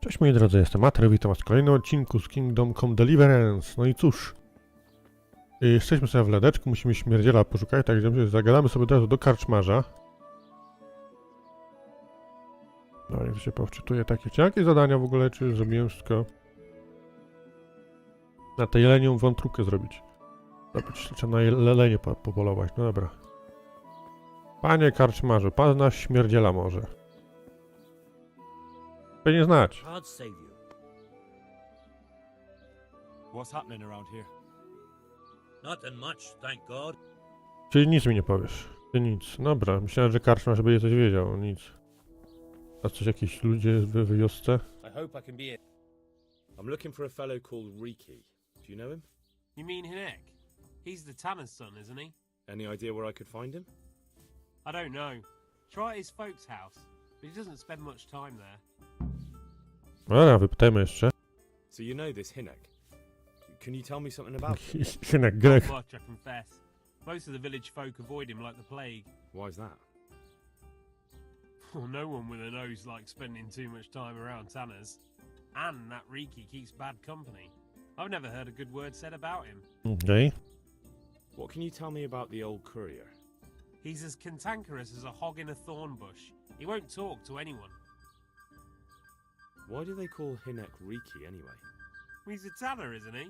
Cześć moi drodzy, jestem Atreu, witam was w kolejnym odcinku z Kingdom Come Deliverance. No i cóż, jesteśmy sobie w ledeczku, musimy śmierdziela poszukać, tak że zagadamy sobie od razu do karczmarza. No niech się powczytuje takie. Czy jakie zadania w ogóle, czy zrobiłem wszystko? Na tę jelenią wątróbkę zrobić. Trzeba na jelenie popolować, no dobra. Panie karczmarzu, pan nas śmierdziela może. Pewnie znać. What's happening around here? Nothing much, thank God. Czyli nic mi nie powiesz. Ty nic. Dobra, myślałem, że karczmarz by coś wiedział. Nic. A coś jakieś ludzie w wiosce? I hope I can be it. I'm looking for a fellow called Riki. Do you know him? You mean Hinek? He's the Tanner's son, isn't he? Any idea where I could find him? I don't know. Try at his folks' house, but he doesn't spend much time there. Dobra, wypytajmy jeszcze. So you know this Hinek? Can you tell me something about him? Synek Grek. Not much, I confess. Most of the village folk avoid him like the plague. Why's that? Well, no one with a nose likes spending too much time around Tanner's. And that Riki keeps bad company. I've never heard a good word said about him. Okej. What can you tell me about the old courier? He's as cantankerous as a hog in a thorn bush. He won't talk to anyone. Why do they call Hinek Riki anyway? He's a tanner, isn't he?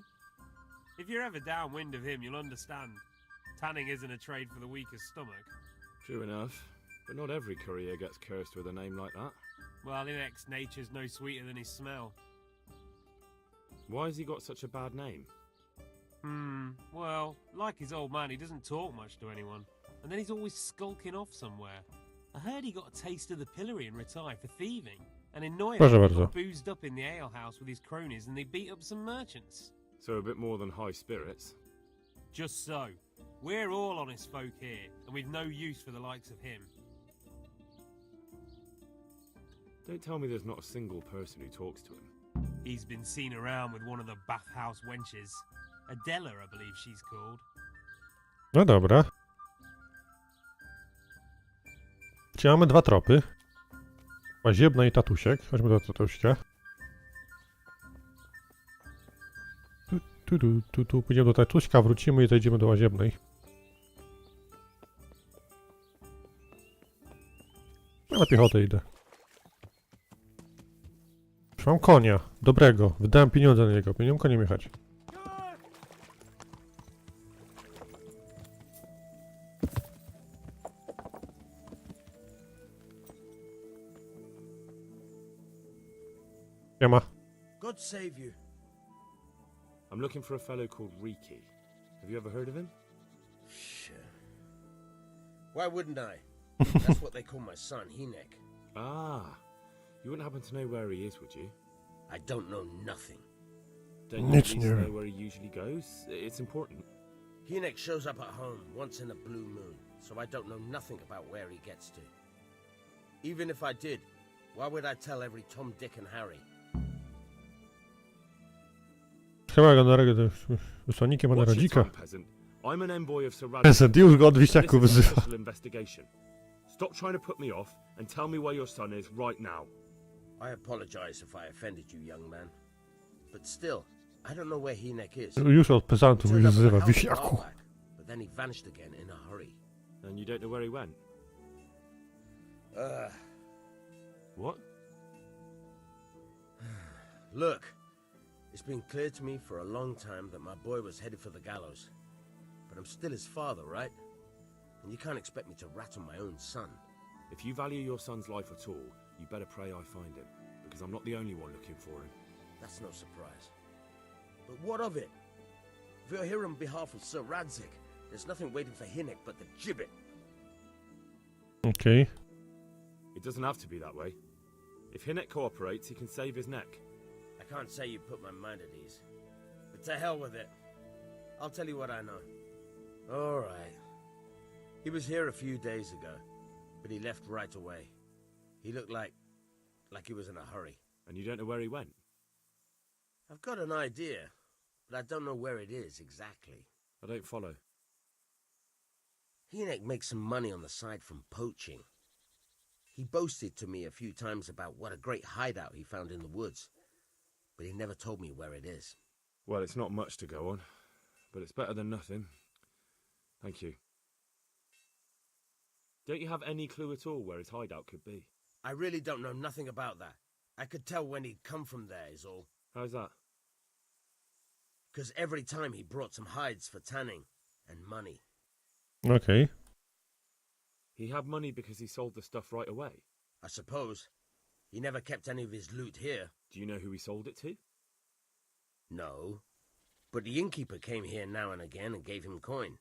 If you're ever downwind of him, you'll understand. Tanning isn't a trade for the weakest stomach. True enough, but not every courier gets cursed with a name like that. Well, Hinek's nature's no sweeter than his smell. Why has he got such a bad name? Well, like his old man, he doesn't talk much to anyone. And then he's always skulking off somewhere. I heard he got a taste of the pillory and retired for thieving. And in Neuer, Proszę he bardzo. got boozed up in the alehouse with his cronies and they beat up some merchants. So a bit more than high spirits. Just so. We're all honest folk here, and we've no use for the likes of him. Don't tell me there's not a single person who talks to him. He's been seen around with one of the bathhouse wenches. Adela, I believe she's called. No dobra. Czyli mamy dwa tropy. Łaziebna i tatusiek. Chodźmy do tatuśka. Tu. Pójdziemy do tatuśka, wrócimy i zejdziemy do łaziebnej. Ja na piechotę idę. Już mam konia. Dobrego. Wydałem pieniądze na niego. Powinienem koniem jechać. Siema. God save you. I'm looking for a fellow called Riki. Have you ever heard of him? Sure. Why wouldn't I? That's what they call my son, Hinek. Ah, you wouldn't happen to know where he is, would you? I don't know nothing. Don't you at Nic least nie know wiem. where he usually goes? It's important. Hinek shows up at home once in a blue moon, so I don't know nothing about where he gets to. Even if I did, why would I tell every Tom, Dick and Harry? Chyba go wysłannikiem na Watch your rodzika. tongue, peasant. I'm an envoy of Sir Prezent już go od This wisiaku is an wyzywa. official investigation. Stop trying to put me off and tell me where your son is right now. I apologize if I offended you, young man. But still, I don't know where Hinek is. Już od prezentów Turned up at the wyzywa. house a Wisiaku. while back, but then he vanished again in a hurry. And you don't know where he went? What? Look, it's been clear to me for a long time that my boy was headed for the gallows. But I'm still his father, right? And you can't expect me to rat on my own son. If you value your son's life at all, you better pray I find him, because I'm not the only one looking for him. That's no surprise. But what of it? If you're here on behalf of Sir Radzik, there's nothing waiting for Hinek but the gibbet. Okej. It doesn't have to be that way. If Hinek cooperates, he can save his neck. I can't say you put my mind at ease. But to hell with it. I'll tell you what I know. All right. He was here a few days ago, but he left right away. He looked like he was in a hurry. And you don't know where he went? I've got an idea, but I don't know where it is exactly. I don't follow. Hinek makes some money on the side from poaching. He boasted to me a few times about what a great hideout he found in the woods, but he never told me where it is. Well, it's not much to go on, but it's better than nothing. Thank you. Don't you have any clue at all where his hideout could be? I really don't know nothing about that. I could tell when he'd come from there is all. How's that? 'Cause every time he brought some hides for tanning and money. Okej. He had money because he sold the stuff right away. I suppose. He never kept any of his loot here. Do you know who he sold it to? No. But the innkeeper came here now and again and gave him coin.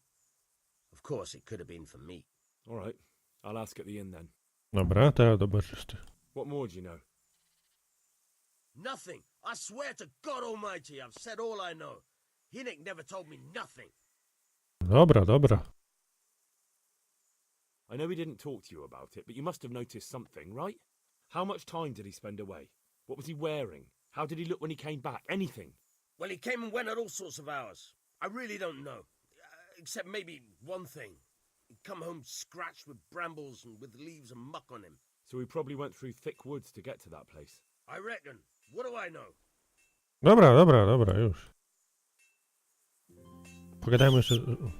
Of course, it could have been for me. All right. I'll ask at the inn then. Dobra, teraz do barzysty. What more do you know? Nothing. I swear to God Almighty, I've said all I know. Hinnick never told me nothing. Dobra, dobra. I know he didn't talk to you about it, but you must have noticed something, right? How much time did he spend away? What was he wearing? How did he look when he came back? Anything? Well, he came and went at all sorts of hours. I really don't know. Except maybe one thing. He'd come home scratched with brambles and with leaves and muck on him. So he probably went through thick woods to get to that place. I reckon. What do I know? Dobra, dobra, dobra, już. Pogadajmy jeszcze...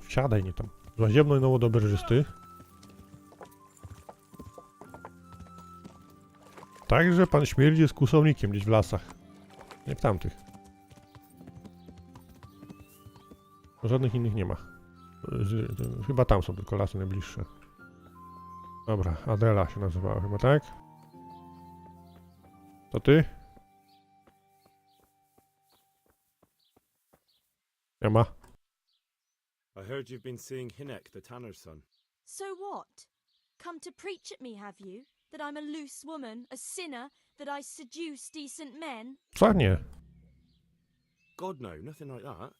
Wsiadaj, nie tam. Złaziemno i nowo do barzysty. Także pan śmierdzi jest kłusownikiem gdzieś w lasach. Jak tamtych. Żadnych innych nie ma. Chyba tam są tylko lasy najbliższe. Dobra, Adela się nazywała chyba, tak? To ty? Nie ma. I heard you've been seeing Hinnick, the tanner's son. So what? Come to preach at me, have you? That I'm a loose woman, a sinner, that I seduce decent men? Co nie? God, no, nothing like that.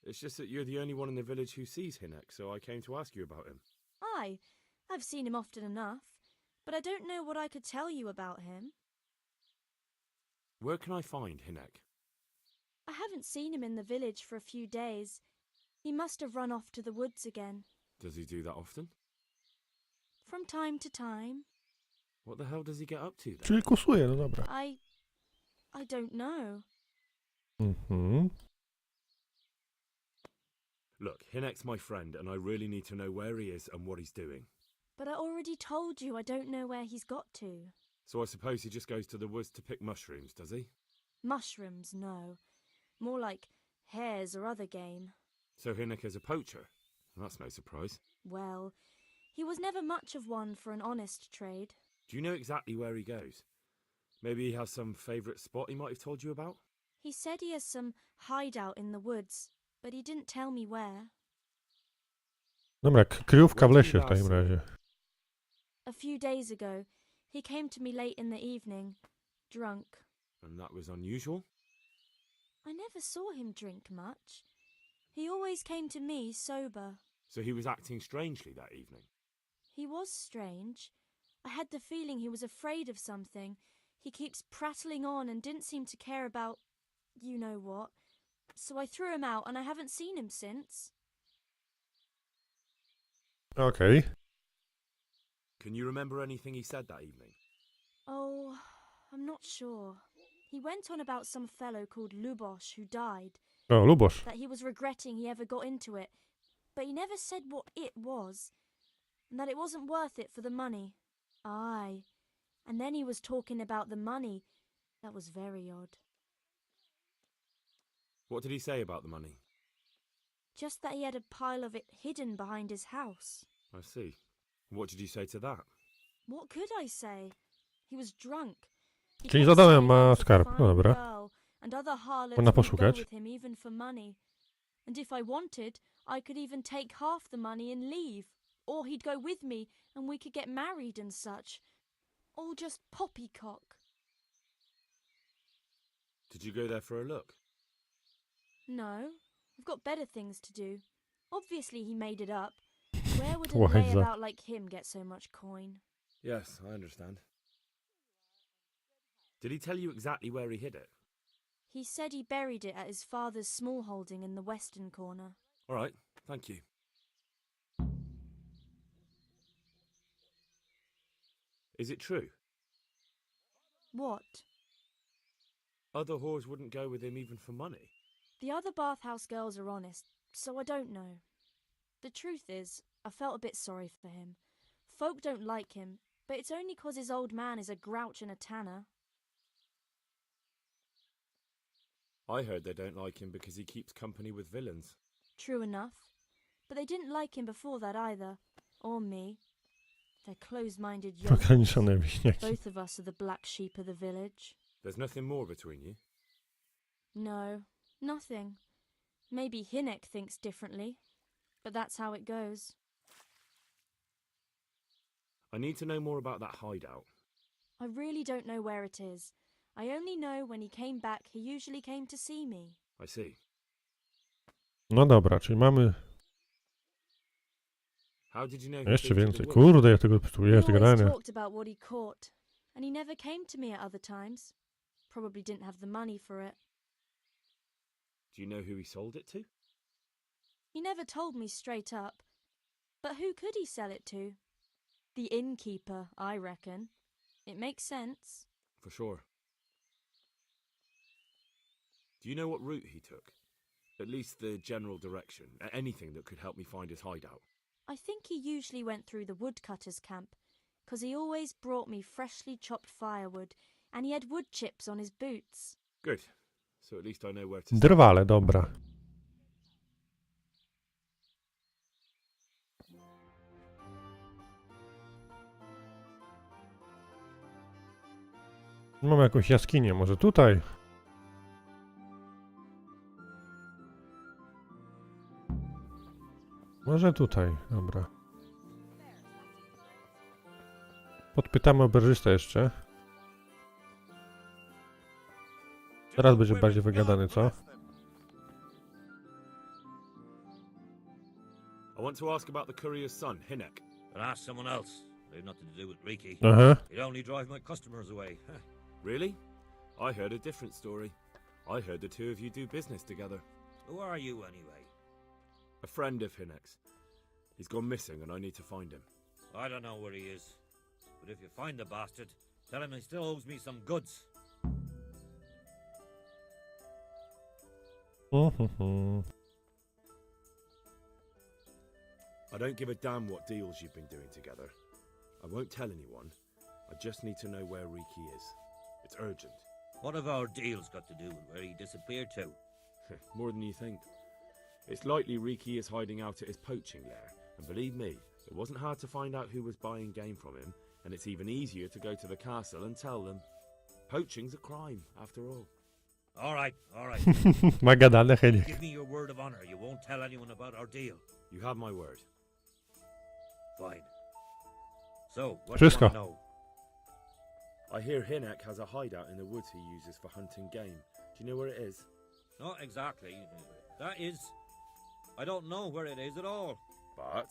It's just that you're the only one in the village who sees Hinnick, so I came to ask you about him. Aye, I've seen him often enough, but I don't know what I could tell you about him. Where can I find Hinnick? I haven't seen him in the village for a few days. He must have run off to the woods again. Does he do that often? From time to time. What the hell does he get up to then? Czyli kusuje, no dobra. I don't know. Mhm. Look, Hinnick's my friend, and I really need to know where he is and what he's doing. But I already told you I don't know where he's got to. So I suppose he just goes to the woods to pick mushrooms, does he? Mushrooms, no. More like hares or other game. So Hinnick is a poacher? That's no surprise. Well, he was never much of one for an honest trade. Do you know exactly where he goes? Maybe he has some favourite spot he might have told you about? He said he has some hideout in the woods, but he didn't tell me where. Dobra, kryjówka w lesie w takim razie. A few days ago, he came to me late in the evening, drunk. And that was unusual? I never saw him drink much. He always came to me sober. So he was acting strangely that evening? He was strange. I had the feeling he was afraid of something. He keeps prattling on and didn't seem to care about you know what. So I threw him out and I haven't seen him since. Okej. Can you remember anything he said that evening? Oh, I'm not sure. He went on about some fellow called Lubosz who died, O, Lubosz. that he was regretting he ever got into it, but he never said what it was, and that it wasn't worth it for the money. Aye, and then he was talking about the money. That was very odd. What did he say about the money? Just that he had a pile of it hidden behind his house. I see. What did you say to that? What could I say? He was drunk. He Czyli kept za domem saying I ma was a skarb. fine No dobra. girl, and other harlots Można would go poszukać. with him even for money. And if I wanted, I could even take half the money and leave. Or he'd go with me and we could get married and such. All just poppycock. Did you go there for a look? No, I've got better things to do. Obviously he made it up. Where would a Why is that? layabout like him get so much coin? Yes, I understand. Did he tell you exactly where he hid it? He said he buried it at his father's small holding in the western corner. All right, thank you. Is it true? What? Other whores wouldn't go with him even for money. The other bathhouse girls are honest, so I don't know. The truth is, I felt a bit sorry for him. Folk don't like him, but it's only 'cause his old man is a grouch and a tanner. I heard they don't like him because he keeps company with villains. True enough. But they didn't like him before that either. Or me. They're close-minded yokels. Ograniczone wieśniaki. Both of us are the black sheep of the village. There's nothing more between you? No, nothing. Maybe Hinek thinks differently, but that's how it goes. I need to know more about that hideout. I really don't know where it is. I only know when he came back, he usually came to see me. I see. No dobra, czyli mamy How did you know he jeszcze figured więcej. the woods? Kurde, ja tego tu He jest always grania. talked about what he caught, and he never came to me at other times. Probably didn't have the money for it. Do you know who he sold it to? He never told me straight up. But who could he sell it to? The innkeeper, I reckon. It makes sense. For sure. Do you know what route he took? At least the general direction. Anything that could help me find his hideout. I think he usually went through the woodcutter's camp, 'cause he always brought me freshly chopped firewood, and he had wood chips on his boots. Good. So at least I know where to start. Drwale, dobra. Mamy jakąś jaskinię, może tutaj? Może tutaj, dobra. Podpytamy oberżystę jeszcze. Teraz będzie bardziej wygadany, co? I want to ask about the courier's son, Hinek. But ask someone else. They've nothing to do with Riki. Aha. He'd only drive my customers away. Really? I heard a different story. I heard the two of you do business together. Who are you, anyway? A friend of Hinek's. He's gone missing and I need to find him. I don't know where he is. But if you find the bastard, tell him he still owes me some goods. I don't give a damn what deals you've been doing together. I won't tell anyone. I just need to know where Riki is. It's urgent. What have our deals got to do with where he disappeared to? More than you think. It's likely Riki is hiding out at his poaching lair. And believe me, it wasn't hard to find out who was buying game from him, and it's even easier to go to the castle and tell them. Poaching's a crime, after all. All right, all right. Ma gadane, Heniek. Give me your word of honor. You won't tell anyone about our deal. You have my word. Fine. So, what do you Wszystko. want to know? I hear Hinek has a hideout in the woods he uses for hunting game. Do you know where it is? Not exactly. That is... I don't know where it is at all. But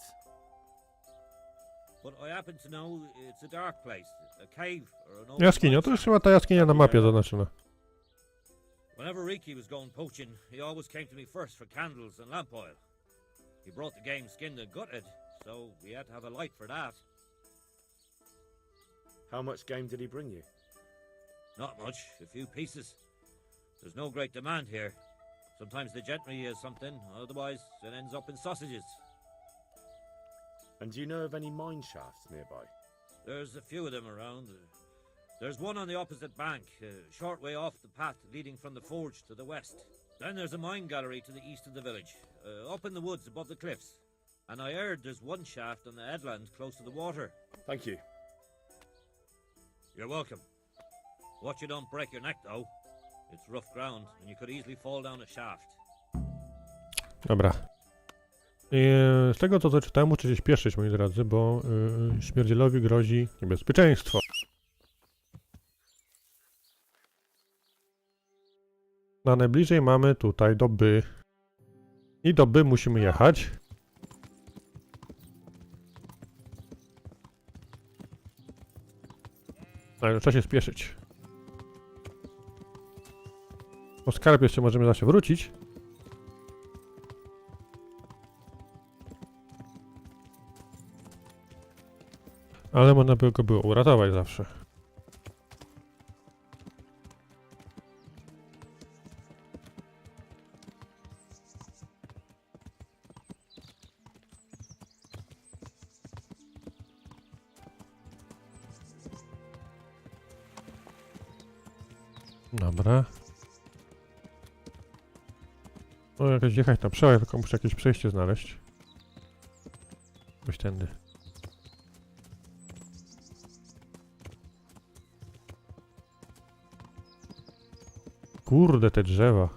But I happen to know it's a dark place. A cave or an old... Jaskinia, to już chyba ta jaskinia na mapie zaznaczona. Whenever Riki was going poaching, he always came to me first for candles and lamp oil. He brought the game skinned and gutted, so we had to have a light for that. how much game did he bring you? Not much, a few pieces. There's no great demand here. Sometimes the gentry has something, otherwise it ends up in sausages. And do you know of any mine shafts nearby? There's a few of them around. There's one on the opposite bank, a short way off the path leading from the forge to the west. Then there's a mine gallery to the east of the village, up in the woods above the cliffs. And I heard there's one shaft on the headland close to the water. Thank you. You're welcome. Watch you don't break your neck, though. It's rough ground, and you could easily fall down a shaft. Dobra. Z tego co czytałem, muszę się śpieszyć, moi drodzy, bo śmierdzielowi grozi niebezpieczeństwo. Na najbliżej mamy tutaj do By. I do By musimy jechać. Ale trzeba się spieszyć. Po skarb jeszcze możemy zawsze wrócić. Ale można by go było uratować zawsze. Dobra. No jakoś jechać na przełaj, tylko muszę jakieś przejście znaleźć. Coś tędy. Kurde, te drzewa.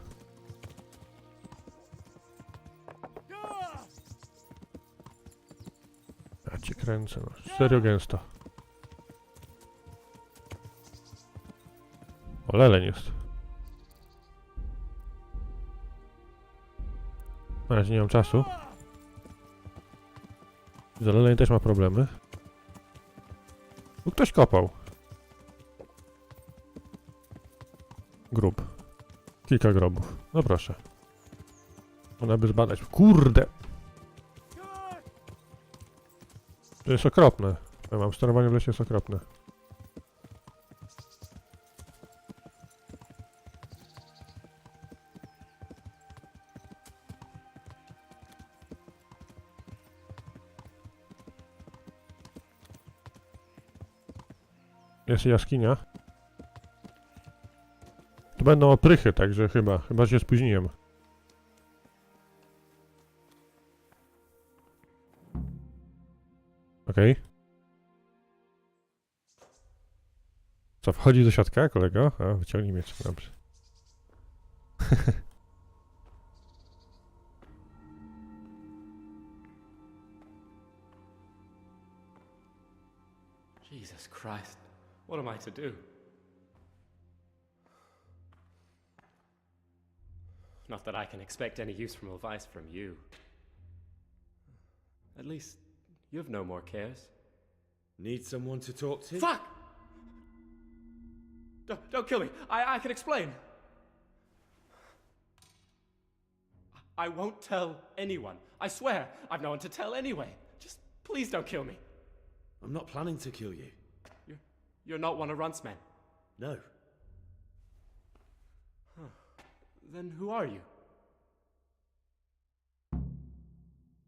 Ja cię kręcę, no. Serio gęsto. O, leleń jest. Na razie nie mam czasu. Zeleleń też ma problemy. Tu ktoś kopał. Grób. Kilka grobów. No proszę. Można by zbadać. Kurde! To jest okropne. Ja mam sterowanie w lesie, jest okropne. Jest jaskinia. To będą oprychy, także chyba się spóźniłem. Okej. Co, wchodzi do środka, kolego? A, wyciągnij miecz, dobrze. Jesus Christ, what am I to do? Not that I can expect any use from advice from you. At least, you've no more cares. Need someone to talk to? Fuck! Don't kill me. I can explain. I won't tell anyone. I swear, I've no one to tell anyway. Just please don't kill me. I'm not planning to kill you. You're not one of Runt's men. No. Then who are you?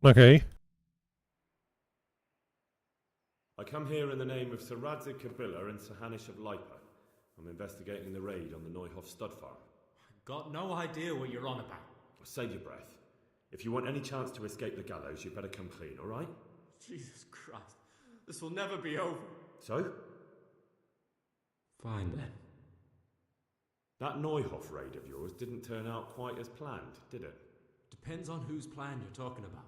Okej. I come here in the name of Sir Radzig Kabila and Sir Hanish of Lipa. I'm investigating the raid on the Neuhof stud farm. Got no idea what you're on about. Save your breath. If you want any chance to escape the gallows, you better come clean, all right? Jesus Christ. This will never be over. So? Fine then. That Neuhof raid of yours didn't turn out quite as planned, did it? Depends on whose plan you're talking about.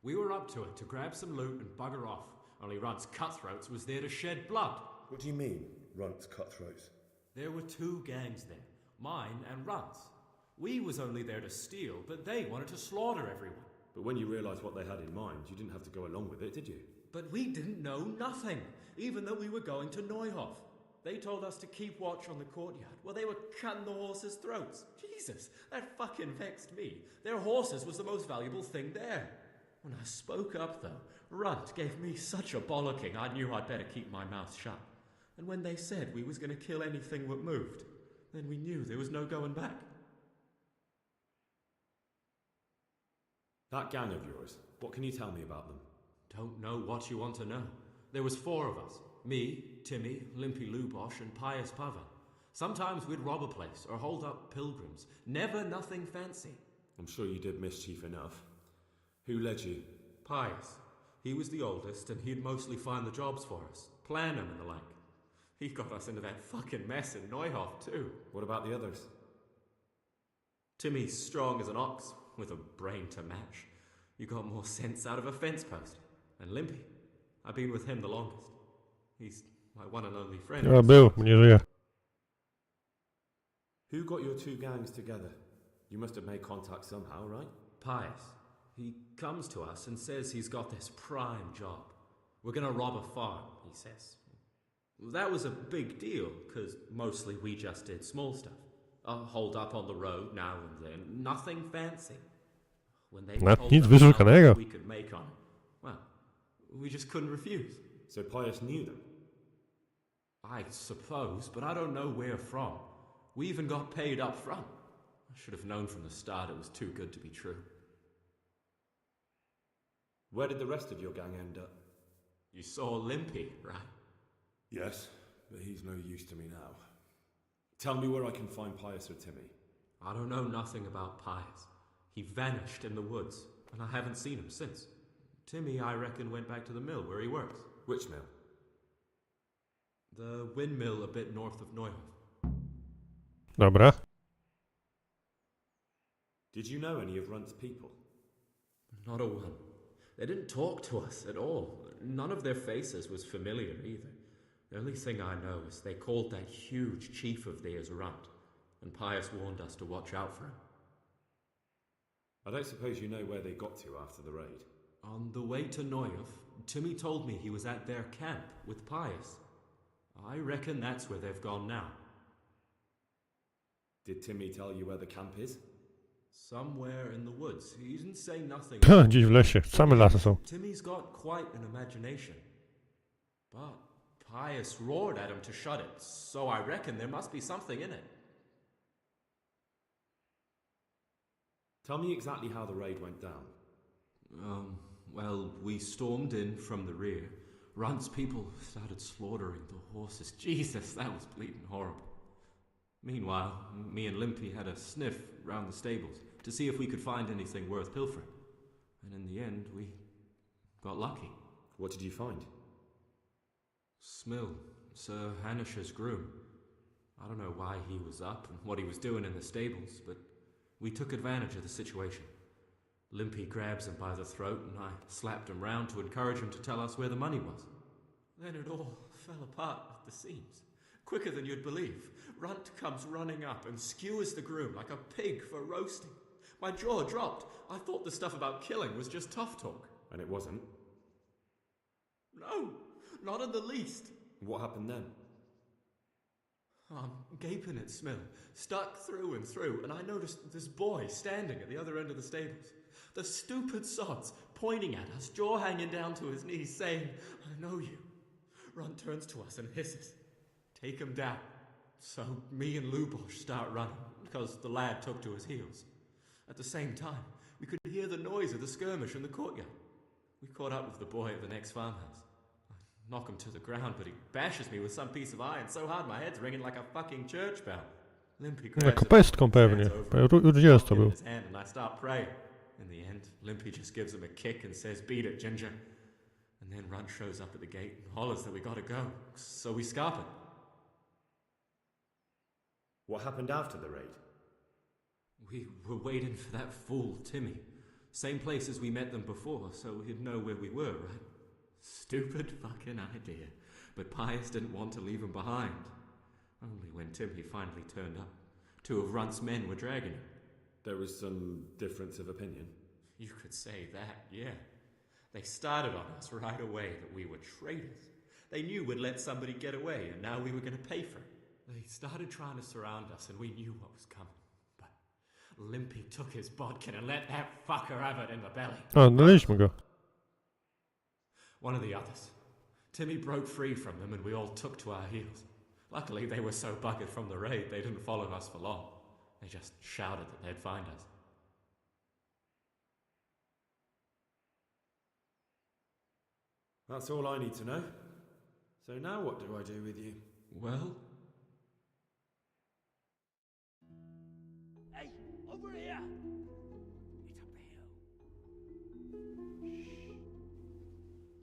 We were up to it to grab some loot and bugger off. Only Runt's cutthroats was there to shed blood. What do you mean, Runt's cutthroats? There were two gangs there, mine and Runt's. We was only there to steal, but they wanted to slaughter everyone. But when you realised what they had in mind, you didn't have to go along with it, did you? But we didn't know nothing, even though we were going to Neuhof. They told us to keep watch on the courtyard while they were cutting the horses' throats. Jesus, that fucking vexed me. Their horses was the most valuable thing there. When I spoke up, though, Runt gave me such a bollocking I knew I'd better keep my mouth shut. And when they said we was going to kill anything that moved, then we knew there was no going back. That gang of yours, what can you tell me about them? Don't know what you want to know. There was four of us. Me, Timmy, Limpy Lubosh, and Pius Pava. Sometimes we'd rob a place or hold up pilgrims. Never nothing fancy. I'm sure you did mischief enough. Who led you? Pius. He was the oldest, and he'd mostly find the jobs for us. Plan them and the like. He got us into that fucking mess in Neuhof, too. What about the others? Timmy's strong as an ox, with a brain to match. You got more sense out of a fence post. And Limpy. I've been with him the longest. He's my one and only friend. Ja, był, nie żyje. Who got your two gangs together? You must have made contact somehow, right? Pius. He comes to us and says he's got this prime job. We're gonna rob a farm, he says. That was a big deal, because mostly we just did small stuff. Hold up on the road now and then. Nothing fancy. When they told Nic us wyszukanego. how we could make on it, well, we just couldn't refuse. So Pius knew them? I suppose, but I don't know where from. We even got paid up front. I should have known from the start it was too good to be true. Where did the rest of your gang end up? You saw Limpy, right? Yes, but he's no use to me now. Tell me where I can find Pius or Timmy. I don't know nothing about Pius. He vanished in the woods, and I haven't seen him since. Timmy, I reckon, went back to the mill where he works. Which mill? The windmill a bit north of Neuhof. Dobra. Did you know any of Runt's people? Not a one. They didn't talk to us at all. None of their faces was familiar either. The only thing I know is they called that huge chief of theirs Runt, and Pius warned us to watch out for him. I don't suppose you know where they got to after the raid? On the way to Neuhof, Timmy told me he was at their camp with Pius. I reckon that's where they've gone now. Did Timmy tell you where the camp is? Somewhere in the woods. He didn't say nothing. Gdzieś w lesie. Same lasy są. Timmy's got quite an imagination. But Pius roared at him to shut it, so I reckon there must be something in it. Tell me exactly how the raid went down. Well, we stormed in from the rear. Runt's people started slaughtering the horses. Jesus, that was bleeding horrible. Meanwhile, me and Limpy had a sniff round the stables to see if we could find anything worth pilfering. And in the end, we got lucky. What did you find? Smill, Sir Hanish's groom. I don't know why he was up and what he was doing in the stables, but we took advantage of the situation. Limpy grabs him by the throat and I slapped him round to encourage him to tell us where the money was. Then it all fell apart at the seams. Quicker than you'd believe. Runt comes running up and skewers the groom like a pig for roasting. My jaw dropped. I thought the stuff about killing was just tough talk. And it wasn't? No, not in the least. What happened then? I'm gaping at Smill, stuck through and through, and I noticed this boy standing at the other end of the stables. The stupid sods pointing at us, jaw hanging down to his knees, saying, "I know you." Runt turns to us and hisses, "Take him down." So me and Lubosh start running, because the lad took to his heels. At the same time, we could hear the noise of the skirmish in the courtyard. We caught up with the boy at the next farmhouse. I knock him to the ground, but he bashes me with some piece of iron so hard my head's ringing like a fucking church bell. Limpy grabs it, Pestką pewnie. Rudzielec to był. his hand and I start praying. In the end, Limpy just gives him a kick and says, "Beat it, Ginger." And then Runt shows up at the gate and hollers that we gotta go. So we scarp it. What happened after the raid? We were waiting for that fool, Timmy. Same place as we met them before, so he'd know where we were, right? Stupid fucking idea. But Pius didn't want to leave him behind. Only when Timmy finally turned up, two of Runt's men were dragging him. There was some difference of opinion. You could say that, yeah. They started on us right away that we were traitors. They knew we'd let somebody get away, and now we were going to pay for it. They started trying to surround us, and we knew what was coming. But Limpy took his bodkin and let that fucker have it in the belly. O, znaleźliśmy go. One of the others. Timmy broke free from them, and we all took to our heels. Luckily, they were so buggered from the raid, they didn't follow us for long. They just shouted that they'd find us. That's all I need to know. So now what do I do with you? Well, Hey, over here! It's up the hill. Shh.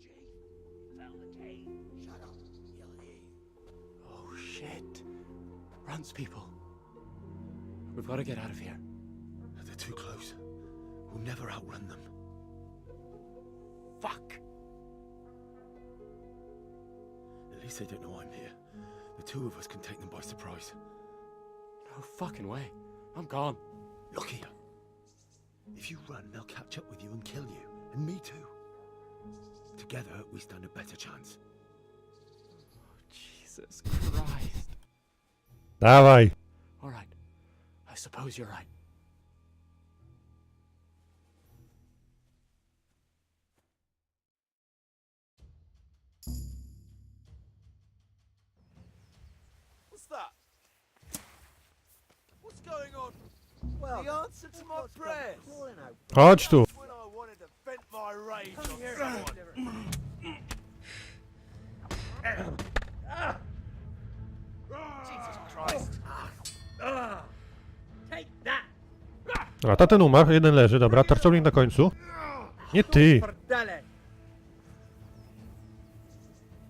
Chief, found the cave. Shut up, he'll hear you. Oh shit. Runt's people. We've got to get out of here. They're too close. We'll never outrun them. Fuck! At least they don't know I'm here. The two of us can take them by surprise. No fucking way. I'm gone. Look here. If you run, they'll catch up with you and kill you. And me too. Together, we stand a better chance. Jesus Christ. Dawaj. All right. I suppose you're right. going on? Well, the answer to my prayers. Chodź tu. When I wanted to vent my rage on someone. Jesus Christ. Take that! Dobra, ta ten umarł, jeden leży, dobra, tarczownik na końcu. Nie ty!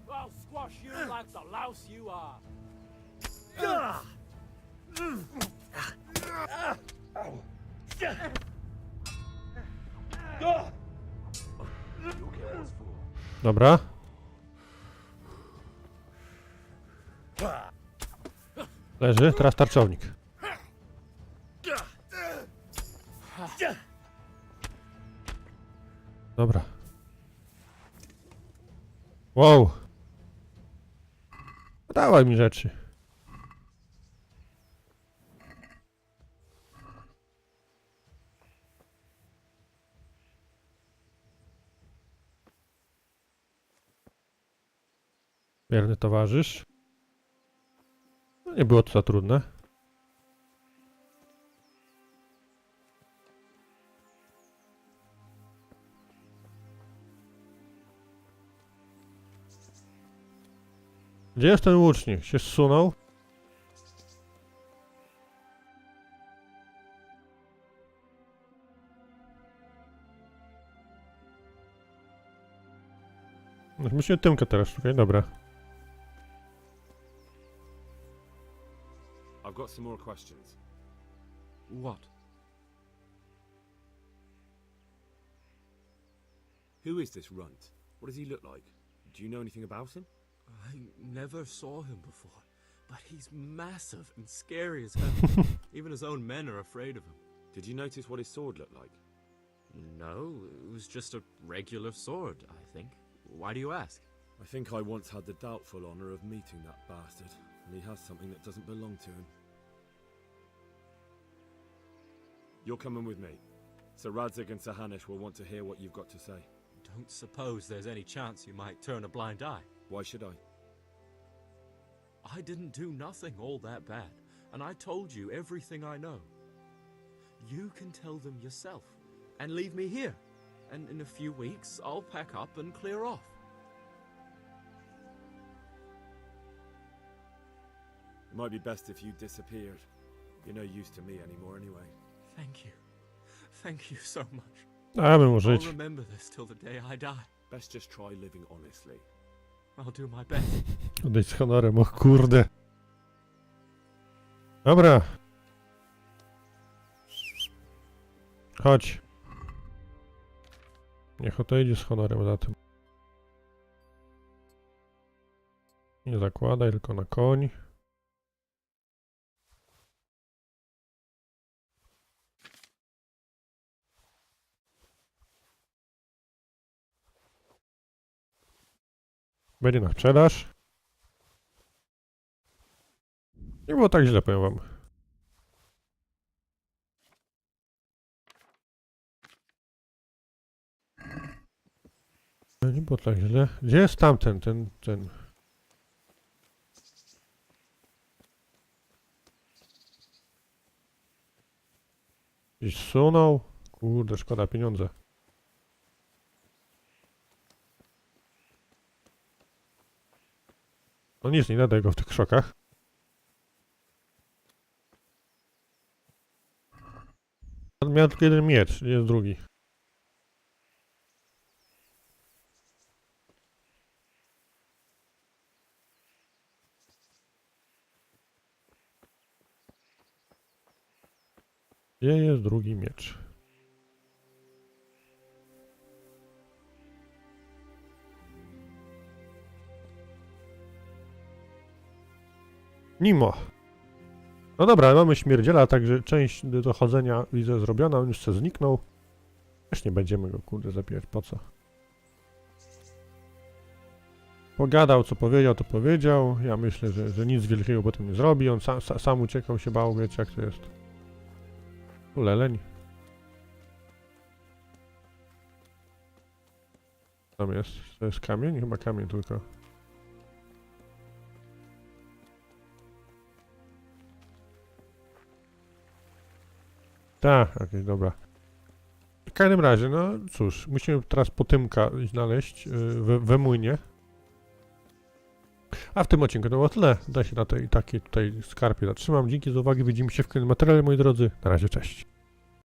I'll squash you like the louse you are. Dobra. Leży, teraz tarczownik. Dobra. Wow. Dawaj mi rzeczy. Wierny towarzysz. No nie było to za trudne. Gdzie jest ten łucznik? Się zsunął? Musimy Tymka teraz szukać, dobra. I've got some more questions. What? Who is this runt? What does he look like? Do you know anything about him? I never saw him before, but he's massive and scary as hell. Even his own men are afraid of him. Did you notice what his sword looked like? No, it was just a regular sword, I think. Why do you ask? I think I once had the doubtful honor of meeting that bastard, and he has something that doesn't belong to him. You're coming with me. Sir Radzig and Sir Hanush will want to hear what you've got to say. Don't suppose there's any chance you might turn a blind eye. Why should I? I didn't do nothing all that bad, and I told you everything I know. You can tell them yourself, and leave me here. And in a few weeks, I'll pack up and clear off. It might be best if you disappeared. You're no use to me anymore anyway. Thank you. Thank you so much. A bym I'll użyć. remember this till the day I die. Best just try living honestly. I'll do my best. Odejdź z honorem, o kurde. Dobra. Chodź. Niech to idzie z honorem za tym. Nie zakładaj, tylko na koń. Będzie na sprzedaż. Nie było tak źle, powiem wam. Nie było tak źle. Gdzie jest tamten, ten? Gdzieś sunął. Kurde, szkoda pieniądze. No nic, nie nadaje go w tych krzokach. Miał tylko jeden miecz, gdzie jest drugi? Gdzie jest drugi miecz? Nimo. No dobra, mamy śmierdziela, także część dochodzenia widzę zrobiona, on już się zniknął. Też nie będziemy go kurde zabijać, po co? Pogadał, co powiedział, to powiedział. Ja myślę, że nic wielkiego potem nie zrobi. On sam uciekał, się bał, wiecie jak to jest. Leleń. Tam jest. To jest kamień? Chyba kamień tylko. Tak, okej, dobra. W każdym razie, no cóż, musimy teraz potymka znaleźć we młynie. A w tym odcinku to było tyle. Da się na tej takiej tutaj skarpie zatrzymam. Dzięki za uwagę, widzimy się w kolejnym materiale, moi drodzy. Na razie, cześć.